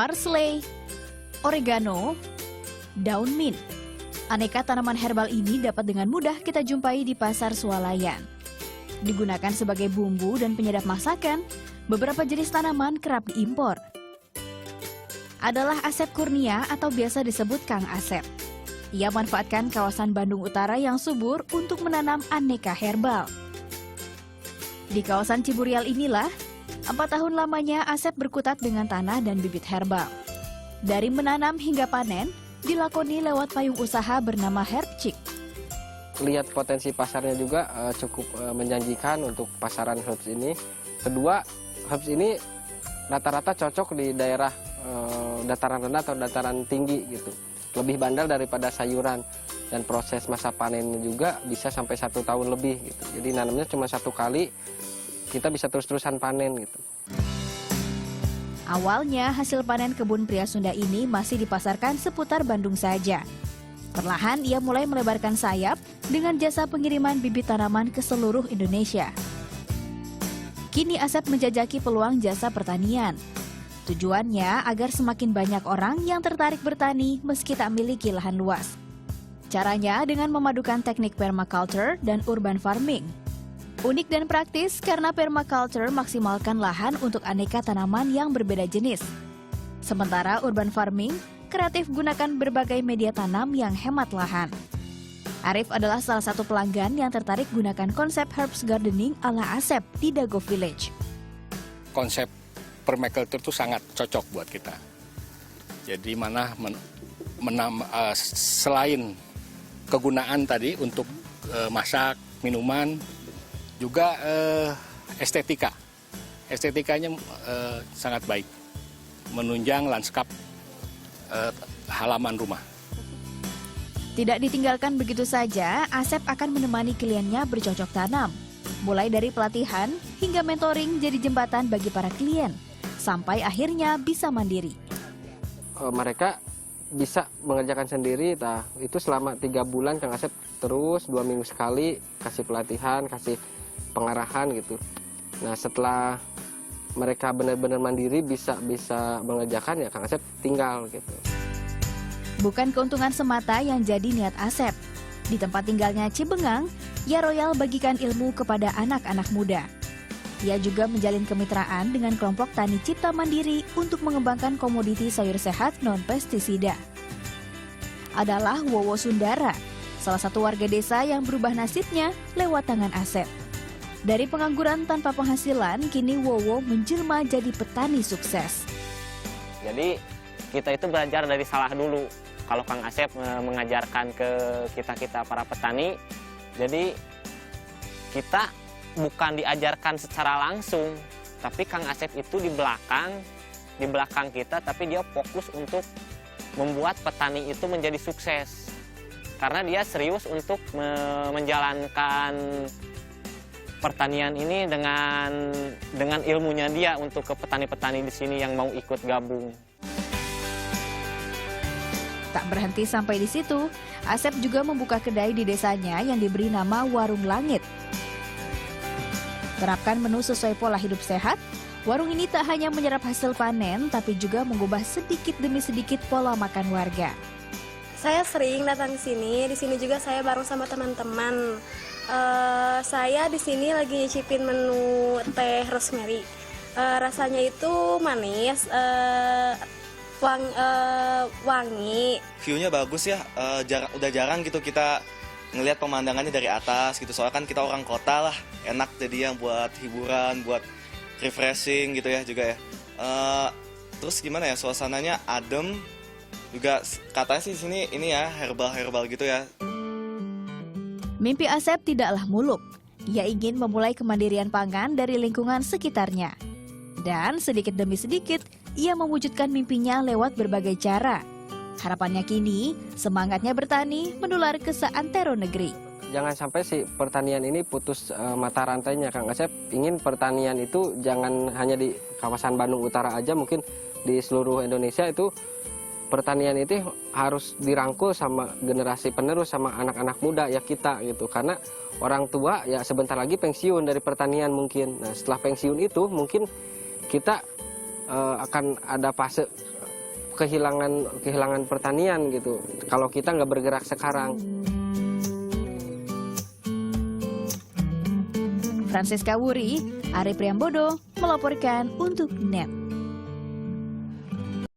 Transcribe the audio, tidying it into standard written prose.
parsley, oregano, daun mint. Aneka tanaman herbal ini dapat dengan mudah kita jumpai di pasar swalayan. Digunakan sebagai bumbu dan penyedap masakan, beberapa jenis tanaman kerap diimpor. Adalah Asep Kurnia atau biasa disebut Kang Asep. Ia manfaatkan kawasan Bandung Utara yang subur untuk menanam aneka herbal. Di kawasan Ciburial inilah, 4 tahun lamanya Asep berkutat dengan tanah dan bibit herbal. Dari menanam hingga panen, dilakoni lewat payung usaha bernama Herbchick. Lihat potensi pasarnya juga cukup menjanjikan untuk pasaran herbs ini. Kedua, herbs ini rata-rata cocok di daerah dataran rendah atau dataran tinggi gitu. Lebih bandal daripada sayuran, dan proses masa panennya juga bisa sampai 1 tahun lebih gitu. Jadi nanamnya cuma 1 kali, kita bisa terus-terusan panen gitu. Awalnya hasil panen kebun pria Sunda ini masih dipasarkan seputar Bandung saja. Perlahan ia mulai melebarkan sayap dengan jasa pengiriman bibit tanaman ke seluruh Indonesia. Kini Asep menjajaki peluang jasa pertanian. Tujuannya agar semakin banyak orang yang tertarik bertani meski tak memiliki lahan luas. Caranya dengan memadukan teknik permaculture dan urban farming. Unik dan praktis karena permaculture maksimalkan lahan untuk aneka tanaman yang berbeda jenis. Sementara urban farming kreatif gunakan berbagai media tanam yang hemat lahan. Arif adalah salah satu pelanggan yang tertarik gunakan konsep herbs gardening ala Asep di Dago Village. Konsep permaculture itu sangat cocok buat kita. Jadi selain kegunaan tadi untuk masak, minuman, juga estetikanya sangat baik, menunjang lanskap halaman rumah. Tidak ditinggalkan begitu saja, Asep akan menemani kliennya bercocok tanam. Mulai dari pelatihan hingga mentoring jadi jembatan bagi para klien, sampai akhirnya bisa mandiri. Mereka bisa mengerjakan sendiri, itu selama 3 bulan Kang Asep terus 2 minggu sekali kasih pelatihan, kasih pengarahan gitu. Nah setelah mereka benar-benar mandiri bisa mengerjakan, ya Kang Asep tinggal gitu. Bukan keuntungan semata yang jadi niat Asep. Di tempat tinggalnya Cibengang, ia royal bagikan ilmu kepada anak-anak muda. Ia juga menjalin kemitraan dengan kelompok tani cipta mandiri untuk mengembangkan komoditi sayur sehat non-pestisida. Adalah Wowo Sundara, salah satu warga desa yang berubah nasibnya lewat tangan Asep. Dari pengangguran tanpa penghasilan, kini Wowo menjelma jadi petani sukses. Jadi kita itu belajar dari salah dulu. Kalau Kang Asep mengajarkan ke kita para petani, jadi kita bukan diajarkan secara langsung, tapi Kang Asep itu di belakang kita, tapi dia fokus untuk membuat petani itu menjadi sukses. Karena dia serius untuk menjalankan pertanian ini dengan ilmunya dia untuk ke petani-petani di sini yang mau ikut gabung. Tak berhenti sampai di situ, Asep juga membuka kedai di desanya yang diberi nama Warung Langit. Terapkan menu sesuai pola hidup sehat, warung ini tak hanya menyerap hasil panen, tapi juga mengubah sedikit demi sedikit pola makan warga. Saya sering datang ke sini. Di sini juga saya bareng sama teman-teman. Saya di sini lagi nyicipin menu teh rosemary. Rasanya itu manis, wangi. View-nya bagus ya. Udah jarang gitu kita ngelihat pemandangannya dari atas gitu. Soalnya kan kita orang kota lah, enak jadi yang buat hiburan, buat refreshing gitu ya juga ya. Terus gimana ya, suasananya adem. Juga katanya sih di sini ini ya herbal gitu ya. Mimpi Asep tidaklah muluk. Ia ingin memulai kemandirian pangan dari lingkungan sekitarnya. Dan sedikit demi sedikit, ia mewujudkan mimpinya lewat berbagai cara. Harapannya kini, semangatnya bertani menular ke seantero negeri. Jangan sampai si pertanian ini putus mata rantainya, Kang Asep. Ingin pertanian itu jangan hanya di kawasan Bandung Utara aja, mungkin di seluruh Indonesia itu pertanian itu harus dirangkul sama generasi penerus, sama anak-anak muda ya kita gitu. Karena orang tua ya sebentar lagi pensiun dari pertanian mungkin. Nah setelah pensiun itu mungkin kita akan ada fase kehilangan pertanian gitu kalau kita nggak bergerak sekarang. Francisca Wuri, Ari Priambodo melaporkan untuk NET.